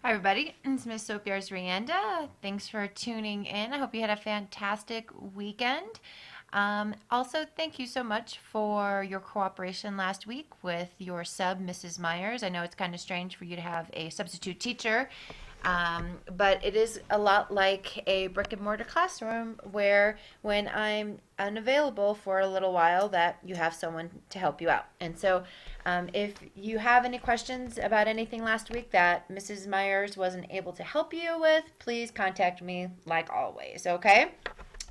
Hi, everybody. It's Miss Sopiarz-Rianda. Thanks for tuning in. I hope you had a fantastic weekend. Also, thank you so much for your cooperation last week with your sub, Mrs. Myers. I know it's kind of strange for you to have a substitute teacher, but it is a lot like a brick and mortar classroom where when I'm unavailable for a little while that you have someone to help you out. And so if you have any questions about anything last week that Mrs. Myers wasn't able to help you with, please contact me like always, okay?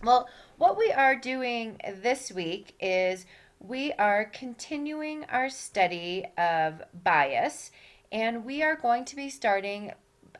Well, what we are doing this week is we are continuing our study of bias, and we are going to be starting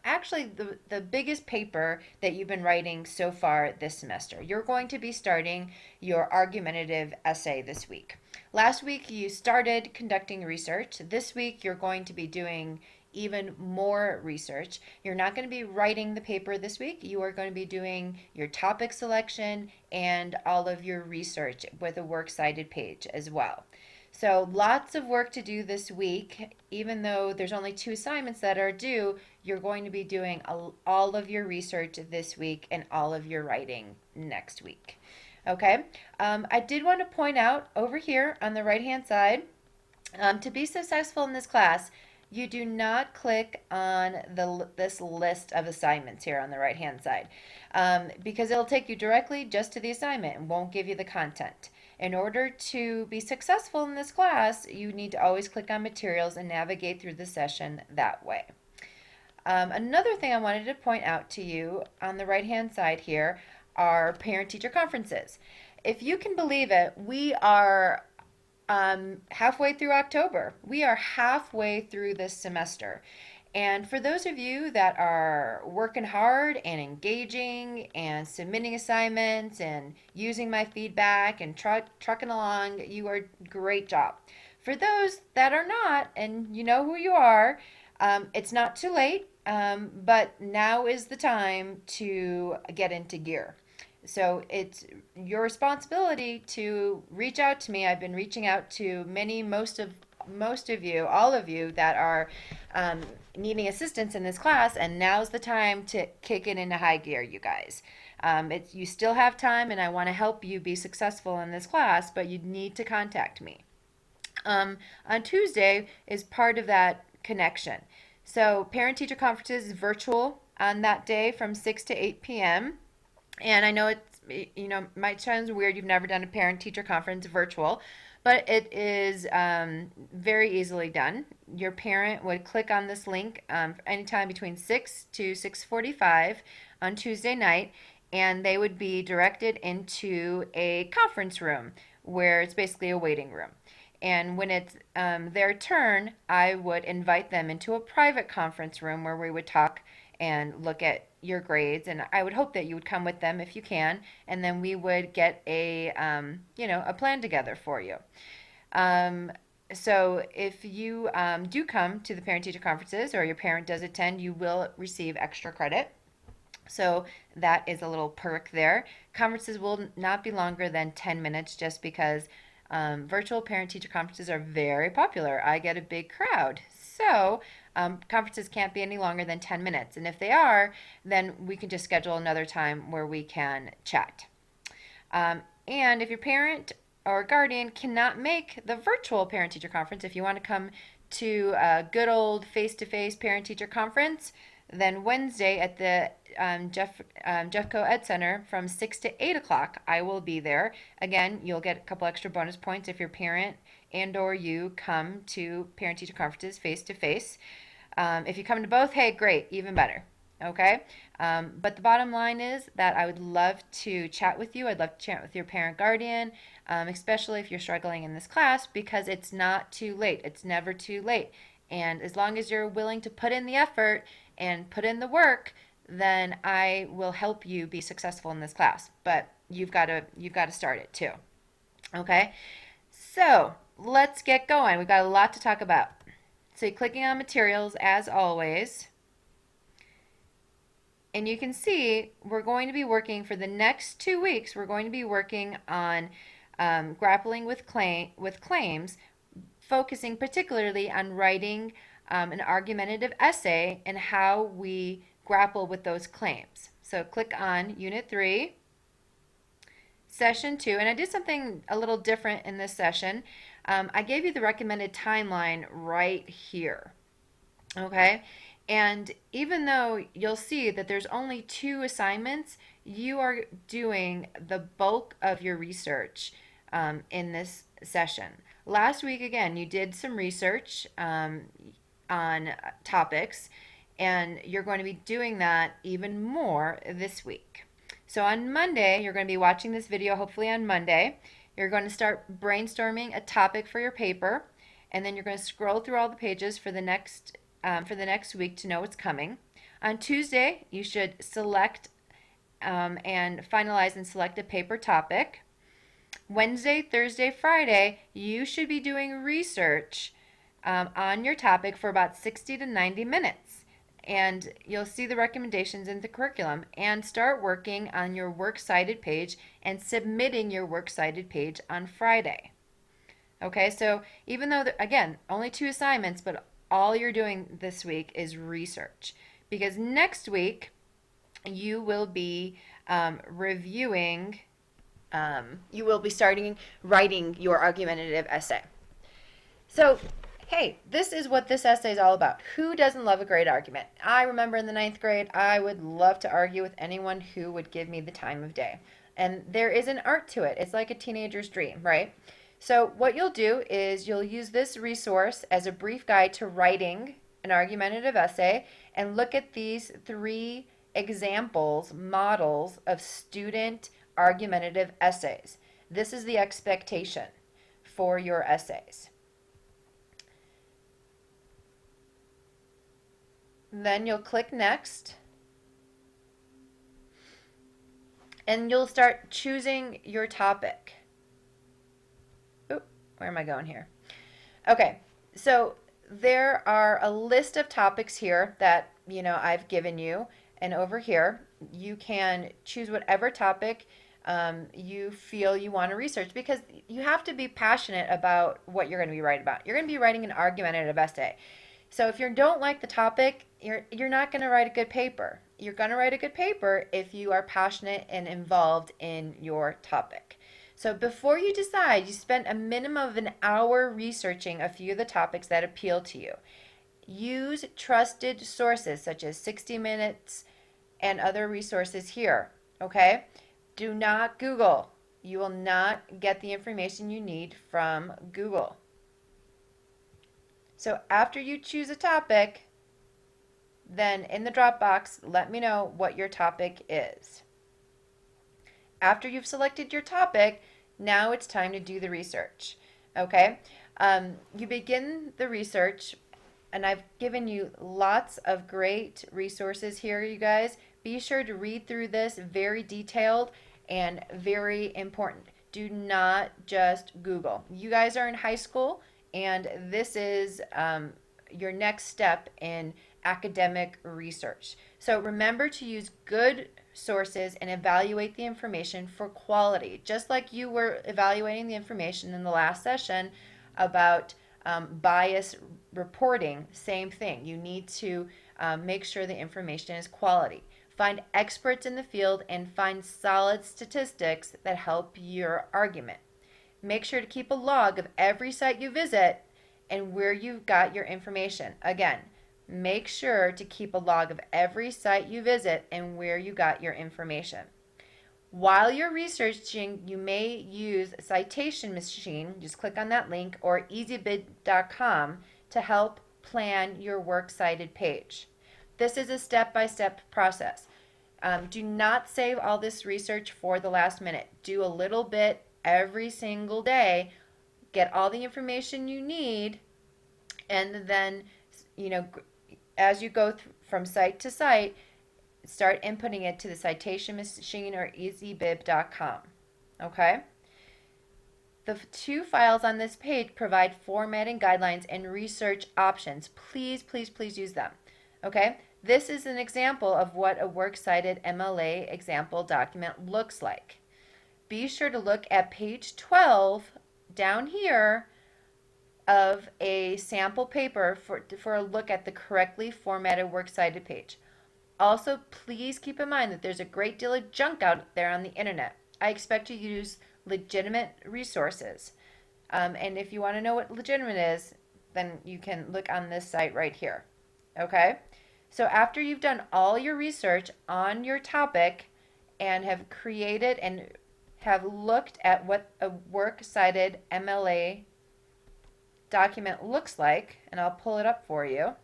actually the biggest paper that you've been writing so far this semester. You're going to be starting your argumentative essay this week. Last week you started conducting research. This week you're going to be doing even more research. You're not going to be writing the paper this week. You are going to be doing your topic selection and all of your research with a works cited page as well. So lots of work to do this week. Even though there's only 2 assignments that are due, you're going to be doing all of your research this week and all of your writing next week. Okay, I did want to point out over here on the right hand side, to be successful in this class, you do not click on this list of assignments here on the right hand side, because it'll take you directly just to the assignment and won't give you the content. In order to be successful in this class, you need to always click on materials and navigate through the session that way. Another thing I wanted to point out to you on the right hand side here are parent-teacher conferences. If you can believe it, we are halfway through October. We are halfway through this semester. And for those of you that are working hard and engaging and submitting assignments and using my feedback and trucking along, you are great job. For those that are not, and you know who you are, it's not too late, but now is the time to get into gear. So it's your responsibility to reach out to me. I've been reaching out to most of you, all of you that are needing assistance in this class, and now's the time to kick it into high gear, you guys. You still have time, and I want to help you be successful in this class, but you need to contact me. On Tuesday is part of that connection. So parent-teacher conferences is virtual on that day from 6 to 8 p.m. And I know might sound weird. You've never done a parent-teacher conference virtual, but it is very easily done. Your parent would click on this link anytime between 6 to 6:45 on Tuesday night, and they would be directed into a conference room where it's basically a waiting room. And when it's their turn, I would invite them into a private conference room where we would talk and look at your grades, and I would hope that you would come with them if you can, and then we would get a plan together for you. So if you do come to the parent-teacher conferences, or your parent does attend, you will receive extra credit. So that is a little perk there. Conferences will not be longer than 10 minutes just because virtual parent-teacher conferences are very popular. I get a big crowd. So conferences can't be any longer than 10 minutes. And if they are, then we can just schedule another time where we can chat. And if your parent or guardian cannot make the virtual parent-teacher conference, if you want to come to a good old face-to-face parent-teacher conference, then Wednesday at the Jeffco Ed Center from 6 to 8 o'clock, I will be there. Again, you'll get a couple extra bonus points if your parent and or you come to parent-teacher conferences face-to-face. If you come to both, hey, great, even better. Okay? But the bottom line is that I would love to chat with you. I'd love to chat with your parent guardian, especially if you're struggling in this class, because it's not too late. It's never too late. And as long as you're willing to put in the effort and put in the work, then I will help you be successful in this class. But you've got to start it too. Okay? So let's get going. We've got a lot to talk about. So you're clicking on materials as always. And you can see we're going to be working for the next 2 weeks. We're going to be working on grappling with claims, focusing particularly on writing an argumentative essay and how we grapple with those claims. So click on Unit 3, Session 2, and I did something a little different in this session. I gave you the recommended timeline right here, okay? And even though you'll see that there's only 2 assignments, you are doing the bulk of your research in this session. Last week, again, you did some research on topics, and you're going to be doing that even more this week. So on Monday, you're going to be watching this video, hopefully on Monday. You're going to start brainstorming a topic for your paper, and then you're going to scroll through all the pages for the next week to know what's coming. On Tuesday, you should select and finalize and select a paper topic. Wednesday, Thursday, Friday, you should be doing research on your topic for about 60 to 90 minutes. And you'll see the recommendations in the curriculum, and start working on your works cited page and submitting your works cited page on Friday. Okay, so even though, again, only 2 assignments, but all you're doing this week is research, because next week you will be reviewing, you will be starting writing your argumentative essay. So, hey, this is what this essay is all about. Who doesn't love a great argument? I remember in the 9th grade, I would love to argue with anyone who would give me the time of day. And there is an art to it. It's like a teenager's dream, right? So what you'll do is you'll use this resource as a brief guide to writing an argumentative essay, and look at these 3 examples, models of student argumentative essays. This is the expectation for your essays. Then you'll click Next, and you'll start choosing your topic. Oop, where am I going here? Okay, so there are a list of topics here that I've given you, and over here you can choose whatever topic you feel you want to research, because you have to be passionate about what you're going to be writing about. You're going to be writing an argumentative essay. So if you don't like the topic, you're not going to write a good paper. You're going to write a good paper if you are passionate and involved in your topic. So before you decide, you spend a minimum of an hour researching a few of the topics that appeal to you. Use trusted sources such as 60 Minutes and other resources here, okay? Do not Google. You will not get the information you need from Google. So after you choose a topic, then in the Dropbox, let me know what your topic is. After you've selected your topic, now it's time to do the research, okay? You begin the research, and I've given you lots of great resources here, you guys. Be sure to read through this, very detailed and very important. Do not just Google. You guys are in high school, and this is your next step in academic research. So remember to use good sources and evaluate the information for quality, just like you were evaluating the information in the last session about bias reporting. Same thing. You need to make sure the information is quality. Find experts in the field and find solid statistics that help your argument. Make sure to keep a log of every site you visit and where you got your information. Again, make sure to keep a log of every site you visit and where you got your information. While you're researching, you may use Citation Machine, just click on that link, or easybib.com to help plan your works cited page. This is a step-by-step process. Do not save all this research for the last minute. Do a little bit every single day, get all the information you need, and then, as you go from site to site, start inputting it to the Citation Machine or easybib.com. Okay? The 2 files on this page provide formatting guidelines and research options. Please, please, please use them. Okay? This is an example of what a works cited MLA example document looks like. Be sure to look at page 12 down here of a sample paper for a look at the correctly formatted works cited page. Also, please keep in mind that there's a great deal of junk out there on the internet. I expect you to use legitimate resources. And if you want to know what legitimate is, then you can look on this site right here. Okay? So after you've done all your research on your topic and have created and have looked at what a works cited MLA document looks like, and I'll pull it up for you.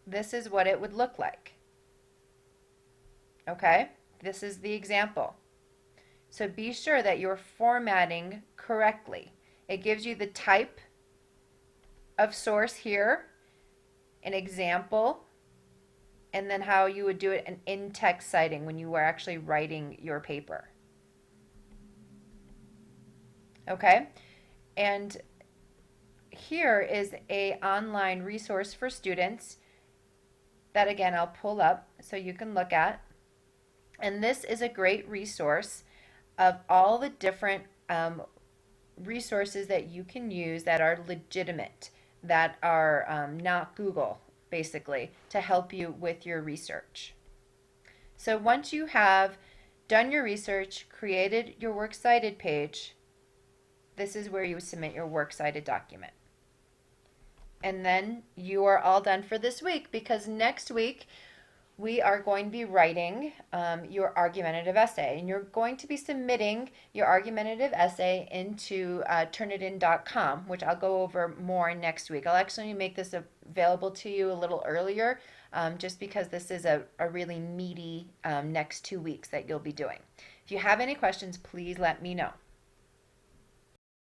This is what it would look like. Okay? This is the example. So be sure that you're formatting correctly. It gives you the type of source here, an example, and then how you would do it an in-text citing when you were actually writing your paper. Okay? And here is a online resource for students that, again, I'll pull up so you can look at. And this is a great resource of all the different resources that you can use that are legitimate, that are not Google, basically, to help you with your research. So once you have done your research, created your works cited page, this is where you submit your works cited document. And then you are all done for this week, because next week we are going to be writing your argumentative essay, and you're going to be submitting your argumentative essay into turnitin.com, which I'll go over more next week. I'll actually make this available to you a little earlier, just because this is a really meaty next 2 weeks that you'll be doing. If you have any questions, please let me know.